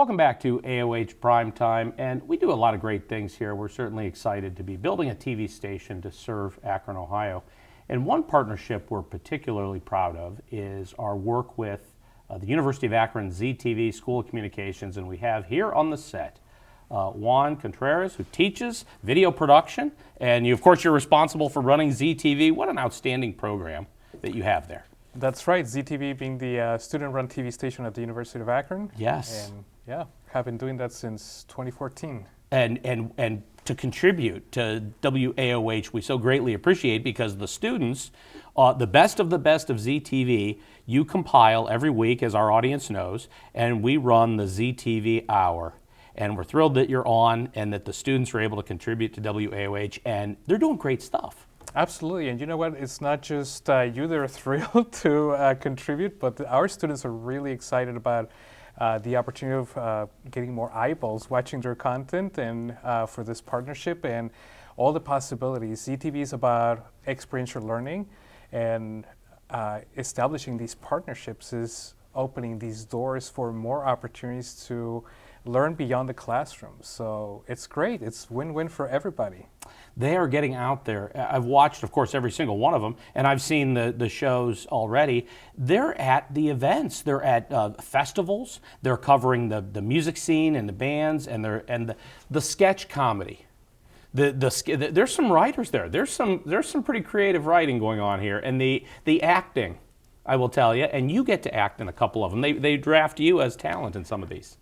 Welcome back to AOH Primetime, and we do a lot of great things here. We're certainly excited to be building a TV station to serve Akron, Ohio. And one partnership we're particularly proud of is our work with the University of Akron ZTV School of Communications, and we have here on the set Juan Contreras, who teaches video production, and of course you're responsible for running ZTV. What an outstanding program that you have there. That's right, ZTV being the student-run TV station at the University of Akron. Yes. And yeah, have been doing that since 2014. And to contribute to WAOH, we so greatly appreciate, because the students, the best of ZTV, you compile every week, as our audience knows, and we run the ZTV Hour. And we're thrilled that you're on and that the students are able to contribute to WAOH, and they're doing great stuff. Absolutely, and you know what? It's not just you that are thrilled to contribute, but our students are really excited about the opportunity of getting more eyeballs watching their content, and for this partnership and all the possibilities. ZTV is about experiential learning, and establishing these partnerships is opening these doors for more opportunities to learn beyond the classroom. So it's great. It's win-win for everybody. They are getting out there. I've watched, of course, every single one of them, and I've seen the shows already. They're at the events. They're at festivals. They're covering the music scene and the bands and the sketch comedy. There's some writers there. There's some pretty creative writing going on here, and the acting, I will tell you, and you get to act in a couple of them. They draft you as talent in some of these.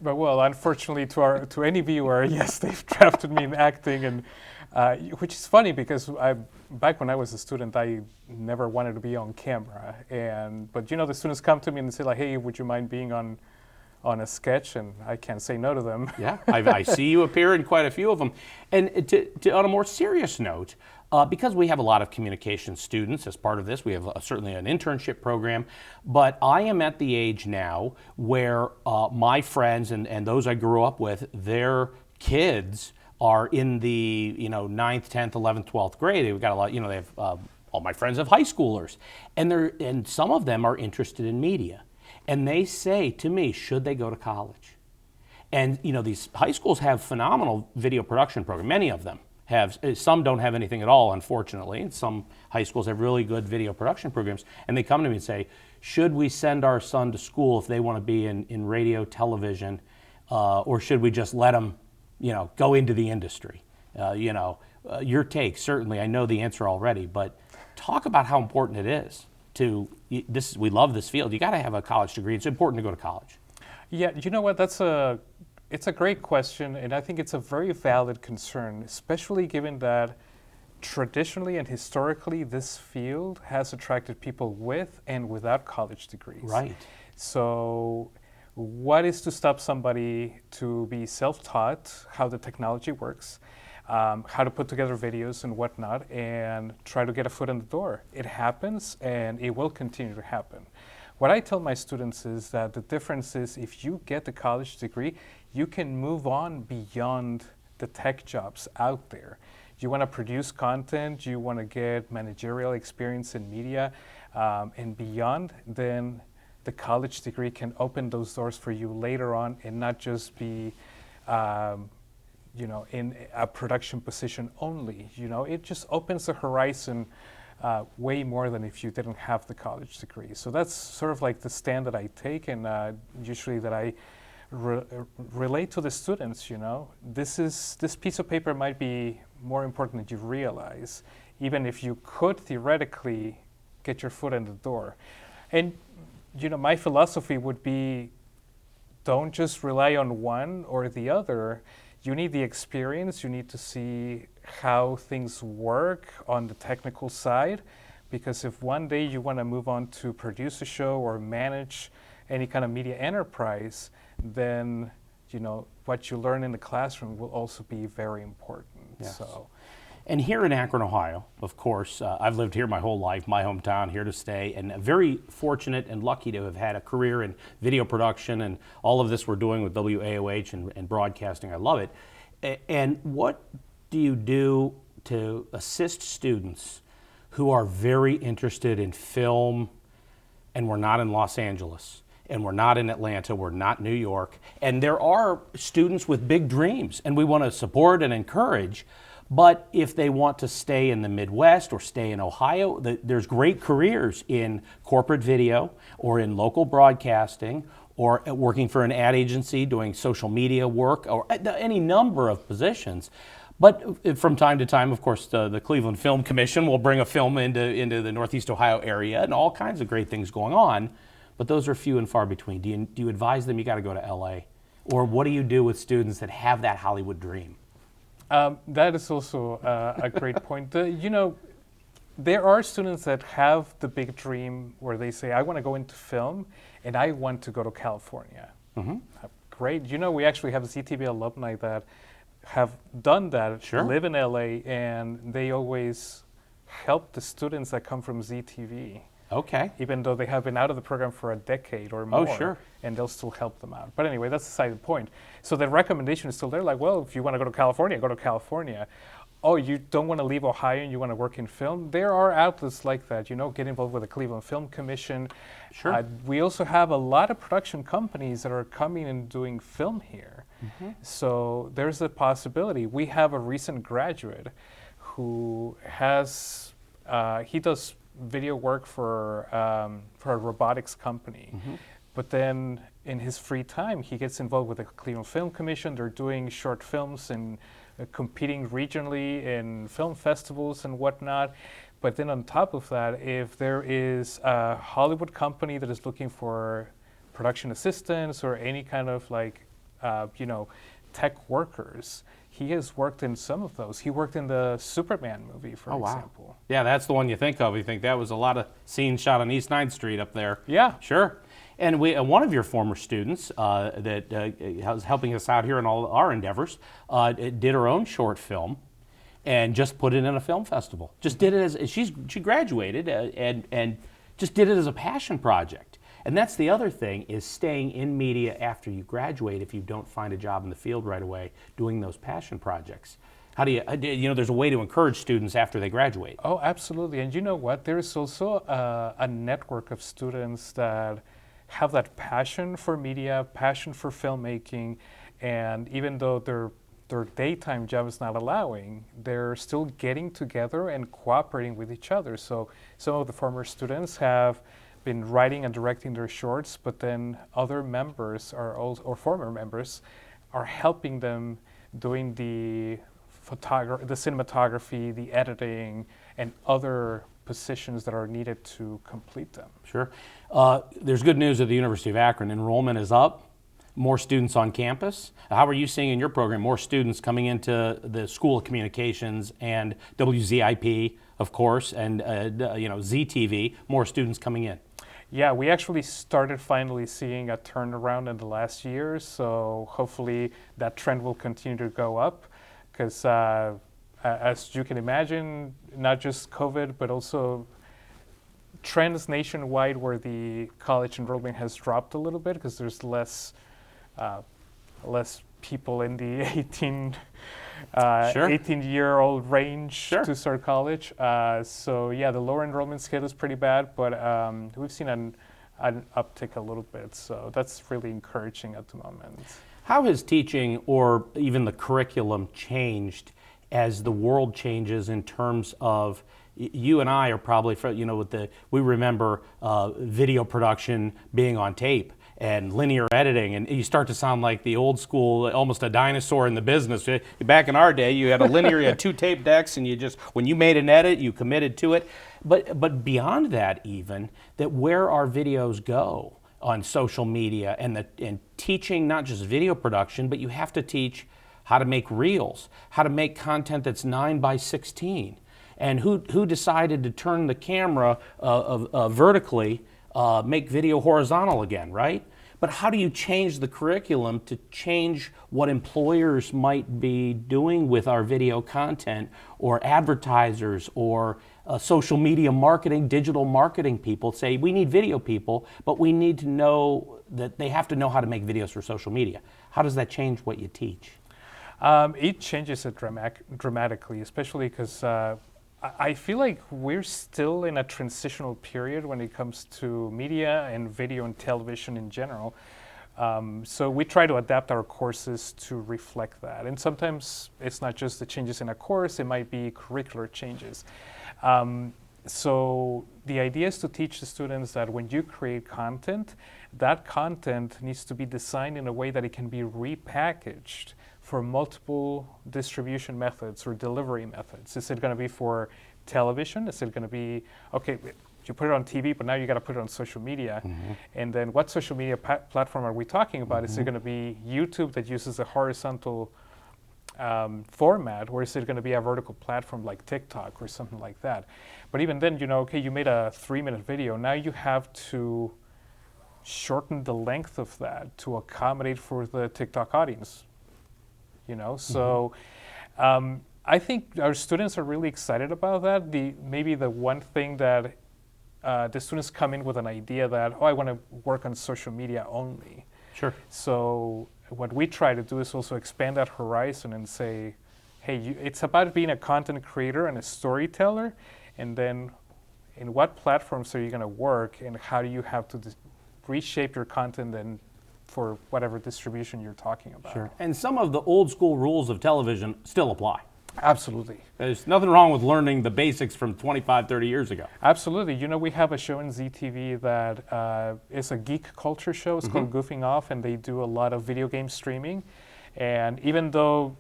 Well, unfortunately, to any viewer, yes, they've drafted me in acting, and which is funny because back when I was a student, I never wanted to be on camera. But you know, the students come to me and say like, "Hey, would you mind being on a sketch?" And I can't say no to them. Yeah, I see you appear in quite a few of them. And on a more serious note, because we have a lot of communication students as part of this, we have certainly an internship program, but I am at the age now where my friends and those I grew up with, their kids are in the 9th, 10th, 11th, 12th grade. They've got a lot, they have all my friends have high schoolers, and some of them are interested in media, and they say to me, should they go to college? And these high schools have phenomenal video production programs. Many of them have. Some don't have anything at all, unfortunately, and some high schools have really good video production programs. And they come to me and say, should we send our son to school if they want to be in radio, television, or should we just let them go into the industry? Your take, certainly, I know the answer already, but talk about how important it is to this. We love this field. You got to have a college degree. It's important to go to college. Yeah, you know what? It's a great question, and I think it's a very valid concern, especially given that traditionally and historically this field has attracted people with and without college degrees. Right. So what is to stop somebody to be self-taught how the technology works, how to put together videos and whatnot, and try to get a foot in the door? It happens, and it will continue to happen. What I tell my students is that the difference is if you get the college degree, you can move on beyond the tech jobs out there. You want to produce content, you want to get managerial experience in media and beyond, then the college degree can open those doors for you later on and not just be in a production position only. It just opens the horizon way more than if you didn't have the college degree. So that's sort of like the stand that I take, and usually that I relate to the students. This piece of paper might be more important than you realize, even if you could theoretically get your foot in the door. And my philosophy would be, don't just rely on one or the other. You need the experience. You need to see how things work on the technical side, because if one day you want to move on to produce a show or manage any kind of media enterprise, then what you learn in the classroom will also be very important. Yes. So, and here in Akron, Ohio, of course, I've lived here my whole life, my hometown, here to stay, and very fortunate and lucky to have had a career in video production and all of this we're doing with WAOH and broadcasting. I love it. And what do you do to assist students who are very interested in film and we're not in Los Angeles? and we're not in Atlanta, we're not New York, and there are students with big dreams, and we want to support and encourage. But if they want to stay in the Midwest or stay in Ohio, there's great careers in corporate video or in local broadcasting or working for an ad agency doing social media work or any number of positions. But from time to time, of course, the Cleveland Film Commission will bring a film into the Northeast Ohio area and all kinds of great things going on. But those are few and far between. Do you advise them you got to go to LA? Or what do you do with students that have that Hollywood dream? That is also a great point. There are students that have the big dream where they say, I want to go into film and I want to go to California. Mm-hmm. Great. We actually have ZTV alumni that have done that, Sure. live in LA, and they always help the students that come from ZTV. Okay. Even though they have been out of the program for a decade or more. Oh, sure. And they'll still help them out. But anyway, that's the side point. So the recommendation is still there, like, well, if you want to go to California, go to California. Oh, you don't want to leave Ohio and you want to work in film? There are outlets like that, get involved with the Cleveland Film Commission. Sure. We also have a lot of production companies that are coming and doing film here. Mm-hmm. So there's a possibility. We have a recent graduate who has, he does video work for a robotics company. Mm-hmm. But then in his free time, he gets involved with the Cleveland Film Commission. They're doing short films and competing regionally in film festivals and whatnot. But then on top of that, if there is a Hollywood company that is looking for production assistants or any kind of tech workers, he has worked in some of those. He worked in the Superman movie, for example. Wow. Yeah, that's the one you think of. You think that was a lot of scenes shot on East 9th Street up there. Yeah. Sure. And one of your former students that was helping us out here in all our endeavors did her own short film and just put it in a film festival. Just did it as she graduated and just did it as a passion project. And that's the other thing, is staying in media after you graduate if you don't find a job in the field right away, doing those passion projects. How do you, there's a way to encourage students after they graduate. Oh, absolutely. And you know what? There's also a network of students that have that passion for media, passion for filmmaking, and even though their daytime job is not allowing, they're still getting together and cooperating with each other. So some of the former students have been writing and directing their shorts, but then other members or former members are helping them doing the cinematography, the editing, and other positions that are needed to complete them. Sure. There's good news at the University of Akron. Enrollment is up. More students on campus. How are you seeing in your program more students coming into the School of Communications and WZIP, of course, and ZTV, more students coming in? Yeah, we actually started finally seeing a turnaround in the last year, so hopefully that trend will continue to go up, because as you can imagine, not just COVID, but also trends nationwide where the college enrollment has dropped a little bit because there's less people in the 18-year-old range Sure. to start college. So yeah, the lower enrollment scale is pretty bad, but we've seen an uptick a little bit. So that's really encouraging at the moment. How has teaching or even the curriculum changed as the world changes in terms of, you and I are probably, we remember video production being on tape and linear editing, and you start to sound like the old school, almost a dinosaur in the business. Back in our day, you had you had two tape decks, and when you made an edit, you committed to it. But beyond that, even, that where our videos go on social media and teaching not just video production, but you have to teach how to make reels, how to make content that's 9:16. And who decided to turn the camera vertically, make video horizontal again, right? But how do you change the curriculum to change what employers might be doing with our video content, or advertisers, or social media marketing, digital marketing people say, we need video people, but we need to know that they have to know how to make videos for social media. How does that change what you teach? It changes it dramatically, especially because I feel like we're still in a transitional period when it comes to media and video and television in general. So we try to adapt our courses to reflect that. And sometimes it's not just the changes in a course, it might be curricular changes. So the idea is to teach the students that when you create content, that content needs to be designed in a way that it can be repackaged for multiple distribution methods or delivery methods. Is it going to be for television? Is it going to be, okay, you put it on TV, but now you got to put it on social media. And then what social media platform are we talking about? Is it going to be YouTube that uses a horizontal format, or is it going to be a vertical platform like TikTok or something like that? But even then, you know, okay, you made a 3-minute video. Now you have to shorten the length of that to accommodate for the TikTok audience. You know, so I think our students are really excited about that. Maybe the one thing that the students come in with an idea that, oh, I want to work on social media only. Sure. So what we try to do is also expand that horizon and say, hey, it's about being a content creator and a storyteller, and then in what platforms are you going to work, and how do you have to reshape your content and for whatever distribution you're talking about. Sure. And some of the old school rules of television still apply. Absolutely. There's nothing wrong with learning the basics from 25, 30 years ago. Absolutely. You know, we have a show in ZTV that is a geek culture show. It's called Goofing Off, and they do a lot of video game streaming. And even though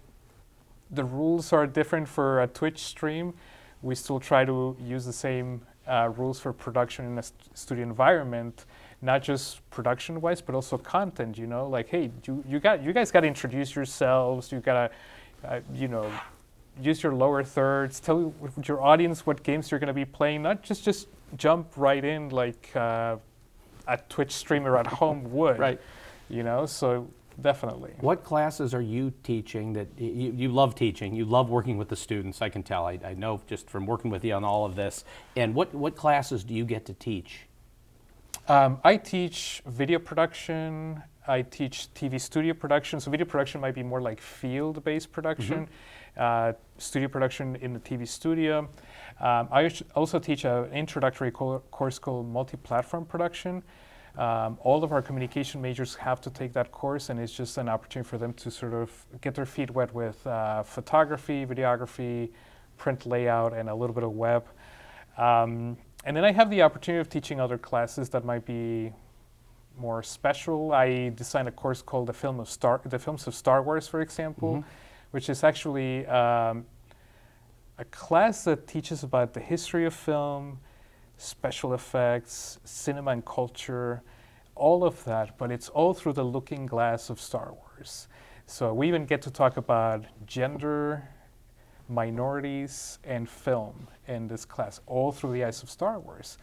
the rules are different for a Twitch stream, we still try to use the same rules for production in a studio environment. Not just production-wise, but also content. You know, like, hey, you guys got to introduce yourselves. You got to, you know, use your lower thirds. Tell your audience what games you're going to be playing. Not just jump right in like a Twitch streamer at home would. Right. You know, so definitely. What classes are you teaching that you love teaching? You love working with the students. I can tell. I know just from working with you on all of this. And what classes do you get to teach? I teach video production. I teach TV studio production. So video production might be more like field-based production. Studio production in the TV studio. I also teach an introductory course called multi-platform production. All of our communication majors have to take that course, and it's just an opportunity for them to sort of get their feet wet with photography, videography, print layout, and a little bit of web. And then I have the opportunity of teaching other classes that might be more special. I designed a course called the Films of Star Wars, for example, which is actually a class that teaches about the history of film, special effects, cinema and culture, all of that, but it's all through the looking glass of Star Wars. So we even get to talk about gender, minorities, and film in this class, all through the eyes of Star Wars.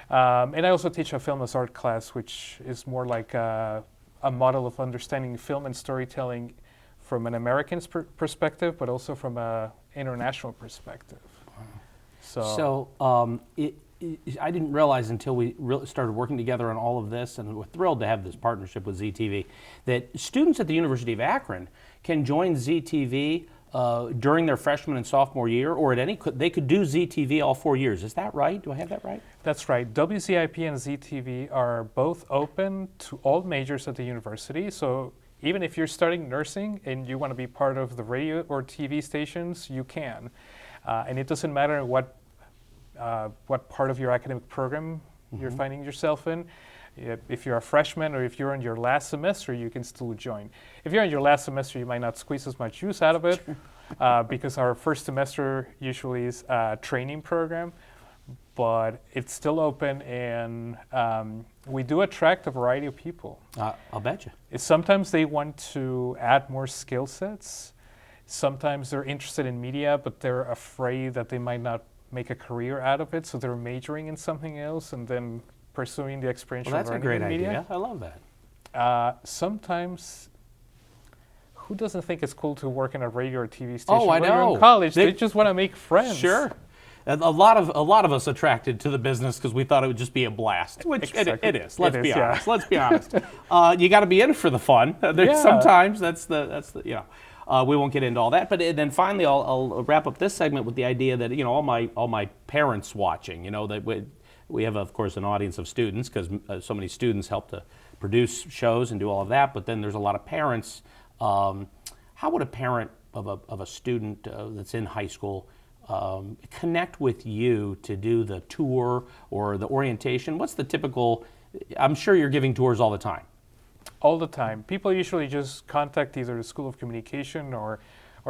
And I also teach a film as art class, which is more like a model of understanding film and storytelling from an American perspective, but also from an international perspective. Wow. So I didn't realize until we started working together on all of this, and we're thrilled to have this partnership with ZTV, that students at the University of Akron can join ZTV during their freshman and sophomore year, or they could do ZTV all 4 years. Is that right? Do I have that right? That's right. WZIP and ZTV are both open to all majors at the university. So even if you're studying nursing and you want to be part of the radio or TV stations, you can. And it doesn't matter what part of your academic program you're finding yourself in. If you're a freshman or if you're in your last semester, you can still join. If you're in your last semester, you might not squeeze as much use out of it because our first semester usually is a training program, but it's still open, and we do attract a variety of people. I'll bet you. Sometimes they want to add more skill sets. Sometimes they're interested in media, but they're afraid that they might not make a career out of it, so they're majoring in something else and then pursuing the experiential learning in media. That's a great idea. I love that. Sometimes, who doesn't think it's cool to work in a radio or TV station? Oh, I when you're know. in college, they just want to make friends. Sure. A lot of us attracted to the business because we thought it would just be a blast, which Exactly. it is. Let's be honest. Yeah. Let's be honest. You got to be in it for the fun. Sometimes that's the we won't get into all that. But then finally, I'll wrap up this segment with the idea that all my parents watching, that we have, of course, an audience of students because so many students help to produce shows and do all of that. But then there's a lot of parents. How would a parent of a student that's in high school connect with you to do the tour or the orientation? What's the typical? I'm sure you're giving tours all the time. All the time. People usually just contact either the School of Communication or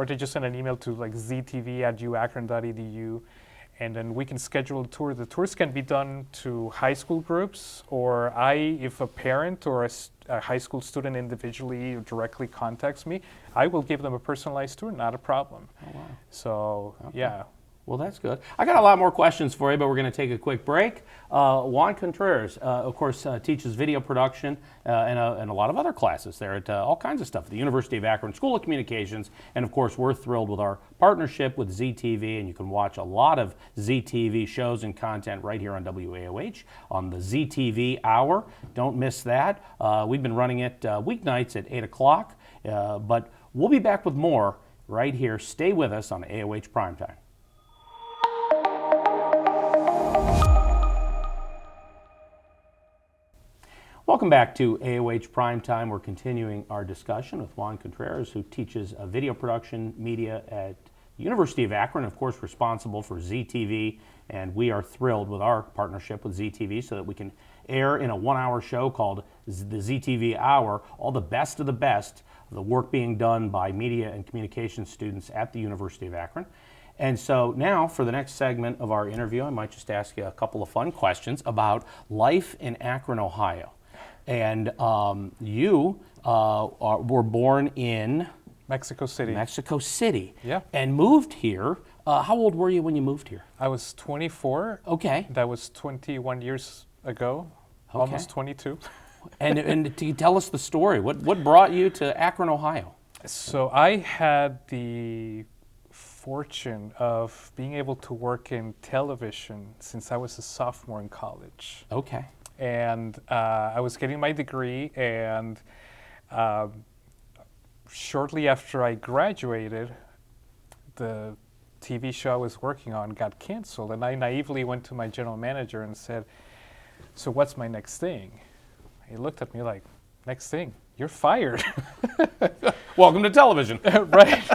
they just send an email to like ztv@uakron.edu, and then we can schedule a tour. The tours can be done to high school groups, or if a parent or a high school student individually directly contacts me, I will give them a personalized tour, not a problem. Oh, wow. So, Okay. yeah. Well, that's good. I got a lot more questions for you, but we're going to take a quick break. Juan Contreras, of course, teaches video production and a lot of other classes there at all kinds of stuff at the University of Akron School of Communications. And, of course, we're thrilled with our partnership with ZTV, and you can watch a lot of ZTV shows and content right here on WAOH on the ZTV Hour. Don't miss that. We've been running it weeknights at 8 o'clock, but we'll be back with more right here. Stay with us on AOH Primetime. Welcome back to AOH Primetime. We're continuing our discussion with Juan Contreras, who teaches video production media at the University of Akron, of course responsible for ZTV, and we are thrilled with our partnership with ZTV so that we can air in a one-hour show called the ZTV Hour all the best of the work being done by media and communications students at the University of Akron. And so now for the next segment of our interview, I might just ask you a couple of fun questions about life in Akron, Ohio. And you were born in Mexico City. Mexico City. Yeah. And moved here. How old were you when you moved here? I was 24. Okay. That was 21 years ago, almost 22. And to tell us the story, what brought you to Akron, Ohio? So I had the fortune of being able to work in television since I was a sophomore in college. Okay. And I was getting my degree, and shortly after I graduated, the TV show I was working on got canceled, and I naively went to my general manager and said, "So what's my next thing?" He looked at me like, "Next thing? You're fired." Welcome to television. Right.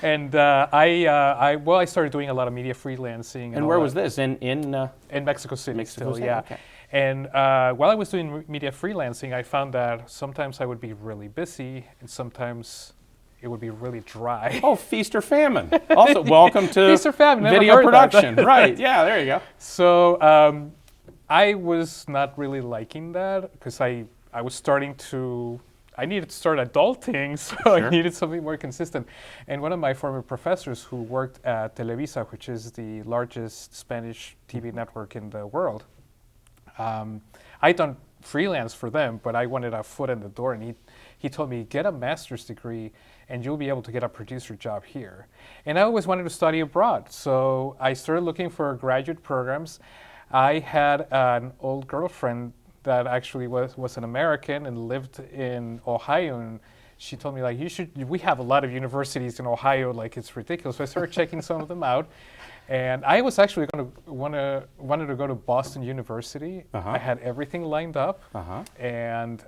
And I started doing a lot of media freelancing. And where was this? In Mexico City. Mexico still, City? yeah. Okay. And while I was doing media freelancing, I found that sometimes I would be really busy, and sometimes it would be really dry. Oh, feast or famine. Also, welcome to Feast or famine, never video heard that. production. Right, yeah, there you go. So I was not really liking that because I was starting to, I needed to start adulting, so Sure. I needed something more consistent. And one of my former professors who worked at Televisa, which is the largest Spanish TV network in the world, I done freelance for them, but I wanted a foot in the door, and he told me, get a master's degree and you'll be able to get a producer job here. And I always wanted to study abroad, so I started looking for graduate programs. I had an old girlfriend that actually was an American and lived in Ohio, and she told me, like, we have a lot of universities in Ohio, like, it's ridiculous. So I started checking some of them out. And I was actually wanted to go to Boston University. Uh-huh. I had everything lined up, Uh-huh. and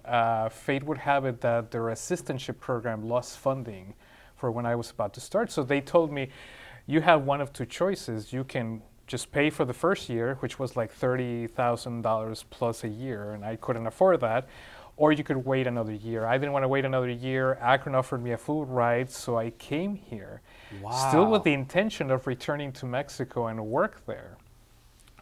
fate would have it that their assistantship program lost funding for when I was about to start. So they told me, you have one of two choices. You can just pay for the first year, which was like $30,000 plus a year, and I couldn't afford that. Or you could wait another year. I didn't want to wait another year. Akron offered me a full ride, so I came here. Wow. Still with the intention of returning to Mexico and work there.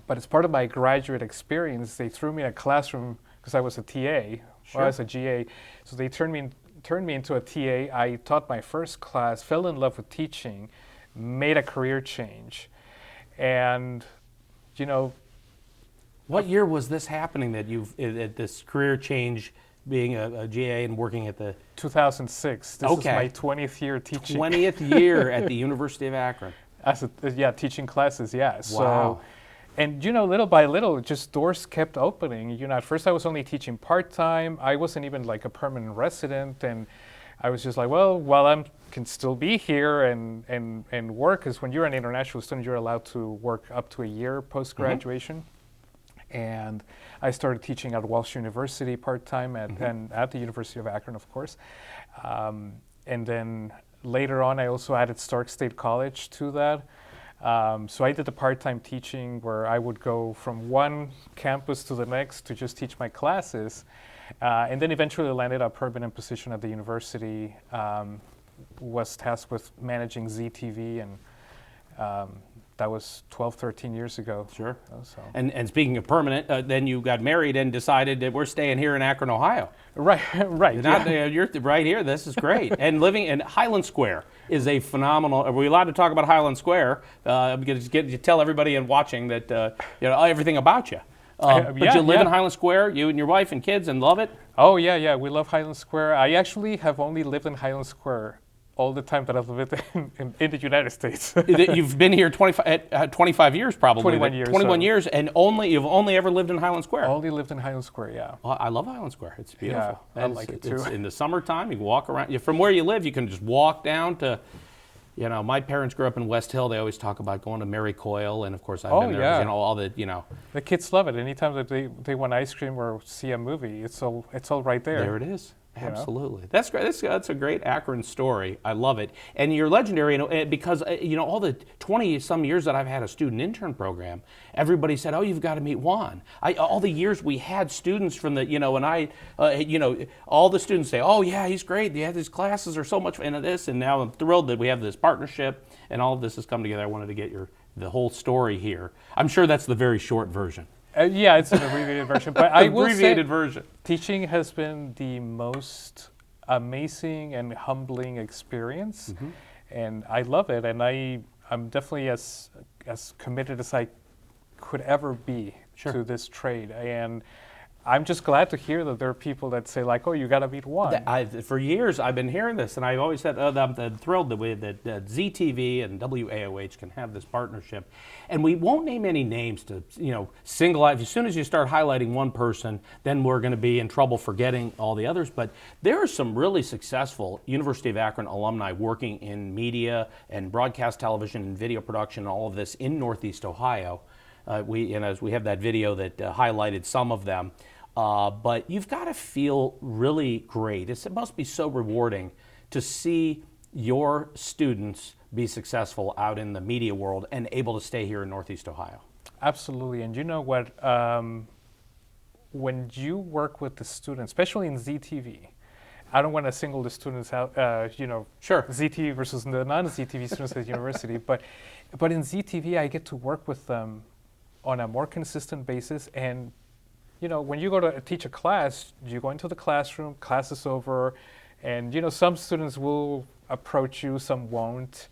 But as part of my graduate experience, they threw me in a classroom because I was a TA, Sure. or I was a GA. So they turned me into a TA. I taught my first class, fell in love with teaching, made a career change. And, you know, What year was this happening that at this career change, being a GA and working at the 2006. This is Okay. my 20th year teaching. 20th year at the University of Akron? Teaching classes, yeah. So, Wow. and you know, little by little, just doors kept opening. You know, at first I was only teaching part-time. I wasn't even like a permanent resident, and I was just like, well, while I'm can still be here and work, because when you're an international student, you're allowed to work up to a year post-graduation. And I started teaching at Walsh University part-time and at the University of Akron, of course. And then later on, I also added Stark State College to that. So I did the part-time teaching where I would go from one campus to the next to just teach my classes. And then eventually landed a permanent position at the university, was tasked with managing ZTV, and that was 12, 13 years ago. Sure. So. And speaking of permanent, then you got married and decided that we're staying here in Akron, Ohio. Right, right. You're right here. This is great. And living in Highland Square is a phenomenal. Are we allowed to talk about Highland Square? I'm going to tell everybody and watching that everything about you. But you live in Highland Square, you and your wife and kids, and love it? Oh, yeah. We love Highland Square. I actually have only lived in Highland Square all the time that I've lived in the United States. You've been here 25 years probably. 21 years. 21 years, and you've only ever lived in Highland Square. Only lived in Highland Square, yeah. Well, I love Highland Square. It's beautiful. Yeah, I like it too. It's in the summertime, you can walk around. From where you live, you can just walk down to, my parents grew up in West Hill. They always talk about going to Mary Coyle, and of course I've been there. Yeah. All the, The kids love it. Anytime that they want ice cream or see a movie, it's all right there. There it is. Absolutely. That's great. That's a great Akron story. I love it. And you're legendary because, all the 20-some years that I've had a student intern program, everybody said, oh, you've got to meet Juan. All the years we had students from all the students say, oh, yeah, he's great. Yeah, his classes are so much into this. And now I'm thrilled that we have this partnership and all of this has come together. I wanted to get the whole story here. I'm sure that's the very short version. Yeah, it's an abbreviated version, but I will say version. Teaching has been the most amazing and humbling experience, and I love it. And I'm definitely as committed as I could ever be to this trade. And I'm just glad to hear that there are people that say like, "Oh, you got to meet Juan." For years, I've been hearing this, and I've always said I'm thrilled that ZTV and WAOH can have this partnership. And we won't name any names to single out. As soon as you start highlighting one person, then we're going to be in trouble forgetting all the others. But there are some really successful University of Akron alumni working in media and broadcast television and video production and all of this in Northeast Ohio. As we have that video that highlighted some of them. But you've got to feel really great. It must be so rewarding to see your students be successful out in the media world and able to stay here in Northeast Ohio. Absolutely. And you know what? When you work with the students, especially in ZTV, I don't want to single the students out, Sure. ZTV versus the non-ZTV students at the university, but in ZTV, I get to work with them on a more consistent basis. And when you go to teach a class, you go into the classroom, class is over, and some students will approach you, some won't.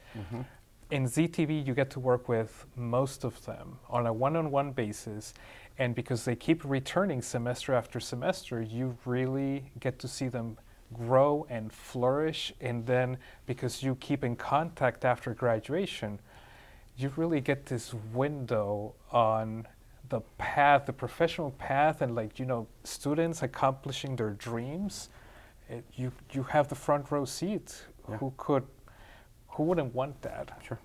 In ZTV, you get to work with most of them on a one-on-one basis, and because they keep returning semester after semester, you really get to see them grow and flourish. And then because you keep in contact after graduation, you really get this window on the path, the professional path, and students accomplishing their dreams. You have the front row seat. Yeah. Who wouldn't want that? Sure.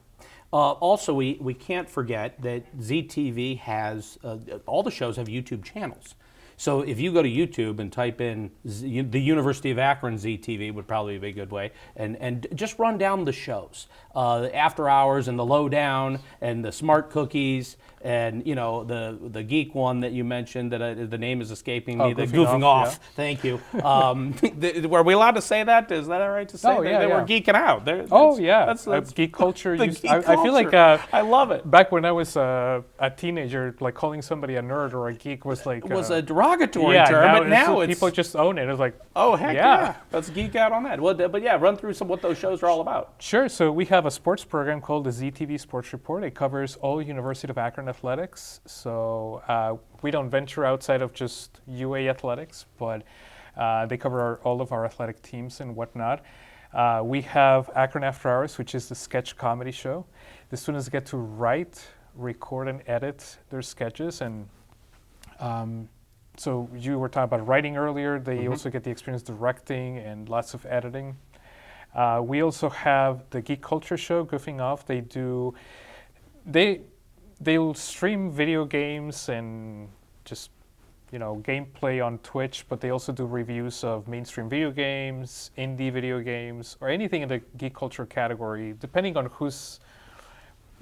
Also, we can't forget that ZTV has all the shows have YouTube channels. So if you go to YouTube and type in the University of Akron ZTV would probably be a good way, and just run down the shows, After Hours and the Lowdown and the Smart Cookies and the geek one that you mentioned that the name is escaping me. The Goofing Off. Yeah. Thank you. Were we allowed to say that? Is that all right to say? Oh, yeah, we're geeking out. That's geek culture. I feel like I love it. Back when I was a teenager, like calling somebody a nerd or a geek was like it was a derogatory term, but now it's people just own it. It's like, oh heck yeah, let's geek out on that. Well, but yeah, run through what those shows are all about. Sure. So we have a sports program called the ZTV Sports Report. It covers all University of Akron athletics. So we don't venture outside of just UA athletics, but they cover all of our athletic teams and whatnot. We have Akron After Hours, which is the sketch comedy show. The students get to write, record, and edit their sketches. And so you were talking about writing earlier. They also get the experience directing and lots of editing. We also have the Geek Culture Show, Goofing Off. They'll stream video games and just gameplay on Twitch, but they also do reviews of mainstream video games, indie video games, or anything in the geek culture category, depending on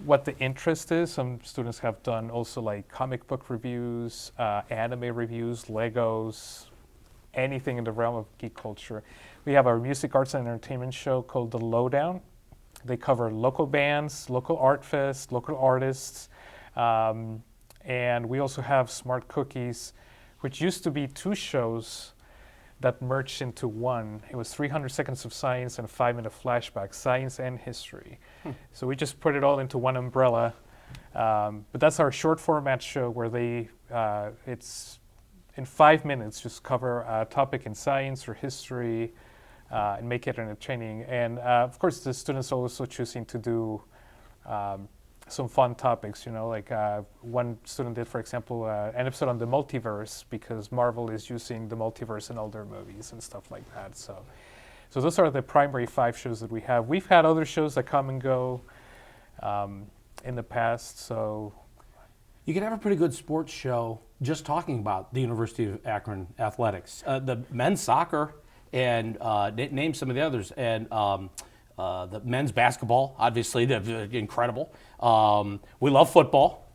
what the interest is. Some students have done also like comic book reviews, anime reviews, Legos, anything in the realm of geek culture. We have our music, arts, and entertainment show called The Lowdown. They cover local bands, local art fests, local artists, and we also have Smart Cookies, which used to be 2 shows that merged into one. It was 300 Seconds of Science and a 5-minute flashback, science and history. So we just put it all into one umbrella. But that's our short format show where it's in 5 minutes, just cover a topic in science or history and make it entertaining. And of course, the students are also choosing to do some fun topics, like one student did, for example, an episode on the multiverse, because Marvel is using the multiverse in all their movies and stuff like that. So those are the primary 5 shows that we have. We've had other shows that come and go in the past. So you could have a pretty good sports show just talking about the University of Akron athletics, the men's soccer, and name some of the others, and the men's basketball, obviously, incredible. We love football.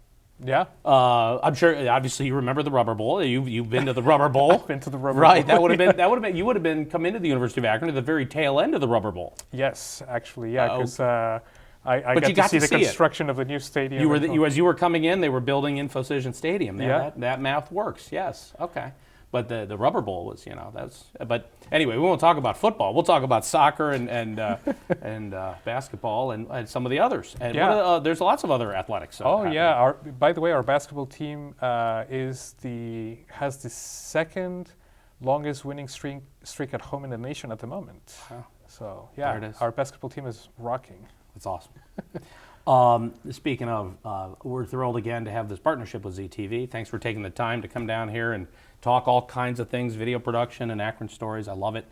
Yeah. I'm sure. Obviously, you remember the Rubber Bowl. You've been to the Rubber Bowl. I've been to the Rubber Bowl. Right. That would have been. You would have been come into the University of Akron at the very tail end of the Rubber Bowl. Yes, actually, yeah, because I But you got got to see to the see construction of the new stadium. As you were coming in, they were building Infocision Stadium. Yeah. That math works. Yes. Okay. But the Rubber Bowl was, that's. But anyway, we won't talk about football. We'll talk about soccer and basketball and some of the others. And there's lots of other athletics. Yeah. By the way, our basketball team has the second longest winning streak at home in the nation at the moment. Wow. So yeah, There it is. our basketball team is rocking. That's awesome. Speaking of, we're thrilled again to have this partnership with ZTV. Thanks for taking the time to come down here and talk all kinds of things, video production and Akron stories. I love it.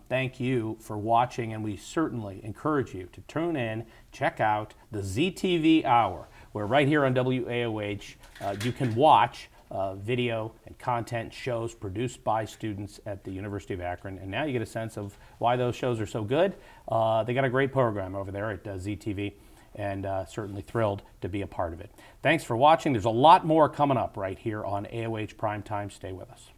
Thank you for watching, and we certainly encourage you to tune in, check out the ZTV Hour, where right here on WAOH you can watch video and content shows produced by students at the University of Akron. And now you get a sense of why those shows are so good. They got a great program over there at ZTV, and certainly thrilled to be a part of it. Thanks for watching. There's a lot more coming up right here on AOH Primetime. Stay with us.